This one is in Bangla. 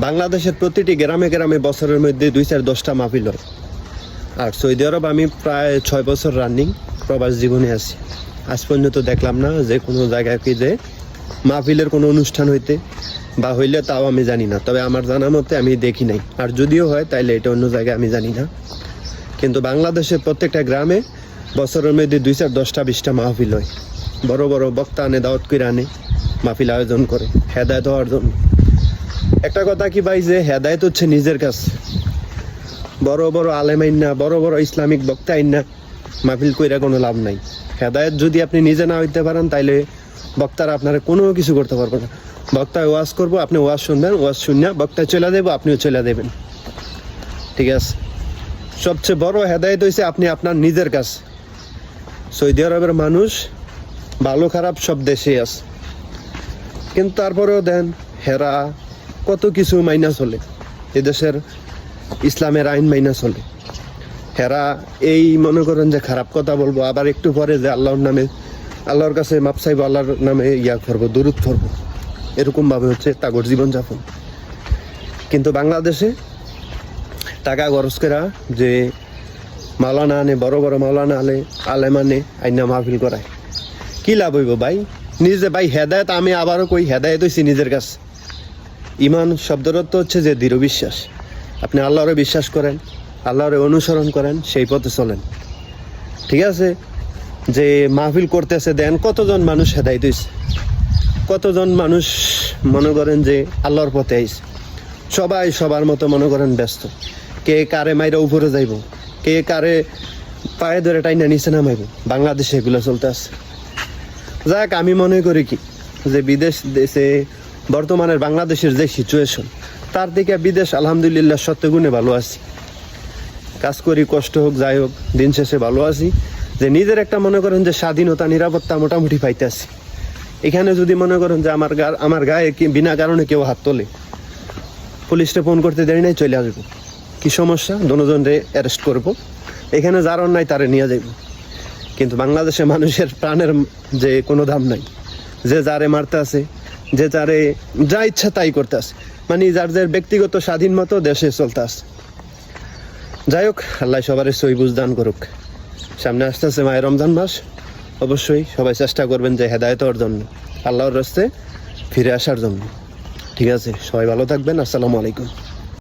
বাংলাদেশের প্রতিটি গ্রামে গ্রামে বছরের মধ্যে 2-4-10টা মাহফিল হয়। আর সৌদি আরব আমি প্রায় 6 বছর রানিং প্রবাস জীবনে আছি, আজ পর্যন্ত দেখলাম না যে কোনো জায়গায় কি যে মাহফিলের কোনো অনুষ্ঠান হইতে বা হইলে তাও আমি জানি না, তবে আমার জানা মতে আমি দেখি নাই। আর যদিও হয় তাইলে এটা অন্য জায়গায় আমি জানি না। কিন্তু বাংলাদেশের প্রত্যেকটা গ্রামে বছরের মধ্যে 2-4-10টা-20টা মাহফিল হয়। বড় বড় বক্তা আনে, দাওয়াত করে আনে, মাহফিল আয়োজন করে হেদায়েত হওয়ার জন্য। একটা কথা কি ভাই, যে হেদায়েত হচ্ছে নিজের কাছে। বড় বড় আলেম আইন না, বড় বড় ইসলামিক বক্তা আইন না মাহফিল কইরা কোনো লাভ নাই। হেদায়েত যদি আপনি নিজে না হইতে পারেন তাইলে বক্তারা আপনারা কোনো কিছু করতে পারবে না। বক্তায় ওয়াজ করবো, আপনি ওয়াজ শুনবেন, ওয়াজ শুনিয়া বক্তায় চলে দেবো, আপনিও চলে দেবেন, ঠিক আছে? সবচেয়ে বড় হেদায়েত হয়েছে আপনি আপনার নিজের কাছে। সৌদি আরবের মানুষ ভালো খারাপ সব দেশেই আছে, কিন্তু তারপরেও দেন হেরা কত কিছু মাইনা চলে, এদেশের ইসলামের আইন মাইনা চলে। হেরা এই মনে করেন যে খারাপ কথা বলবো, আবার একটু পরে যে আল্লাহর নামে, আল্লাহর কাছে মাপ চাইবো, আল্লাহর নামে ইয়া করবো, দুরূদ করবো, এরকমভাবে হচ্ছে তাগর জীবনযাপন। কিন্তু বাংলাদেশে টাকা খরচ করা যে মাওলানা আনে, বড় বড় মাওলানা আনে, আলেম আনে, আইনা মাহফিল করায়, কি লাভ হইব ভাই? নিজে ভাই হেদায়েত, আমি আবারও কই, হেদায়েত হইছি নিজের কাছে। ইমান শব্দের অর্থ হচ্ছে যে দৃঢ় বিশ্বাস। আপনি আল্লাহরে বিশ্বাস করেন, আল্লাহরে অনুসরণ করেন, সেই পথে চলেন, ঠিক আছে? যে মাহফিল করতেছে দেন, কতজন মানুষ হেদায়েত হইছে, কতজন মানুষ মনে করেন যে আল্লাহর পথে আইছে। সবাই সবার মতো মনে করেন ব্যস্ত, কে কারে মাইরা উপরে যাইব, কে কারে পায়ে ধরে টাইনা নিচে নামাইব। বাংলাদেশে এগুলো চলতে আছে। যাক, আমি মনে করি কি যে বিদেশ দেশে বর্তমানের বাংলাদেশের যে সিচুয়েশন, তার দিকে বিদেশ আলহামদুলিল্লাহ সত্যগুণে ভালো আছি। কাজ করি, কষ্ট হোক যাই হোক, দিন শেষে ভালো আছি। যে নিজের একটা মনে করেন যে স্বাধীনতা, নিরাপত্তা মোটামুটি পাইতে আছি। এখানে যদি মনে করেন যে আমার গায়ে বিনা কারণে কেউ হাত তোলে, পুলিশকে ফোন করতে দেরি নাই, চলে আসবো, কি সমস্যা? দুজনরে অ্যারেস্ট করবো, এখানে যার নাই তারে নিয়ে যাইব। কিন্তু বাংলাদেশে মানুষের প্রাণের যে কোনো দাম নাই, যে যারে মারতে আছে, যে যারে যা ইচ্ছা তাই করতে আছে, মানে যার যার ব্যক্তিগত স্বাধীন মতো দেশে চলতে আছে। যাই হোক, আল্লাহ সবার সহি বুঝ দান করুক। সামনে আসতেছে মাহে রমজান মাস, অবশ্যই সবাই চেষ্টা করবেন যে হেদায়েত হওয়ার জন্য, আল্লাহর রাস্তায় ফিরে আসার জন্য, ঠিক আছে? সবাই ভালো থাকবেন। আসসালামু আলাইকুম।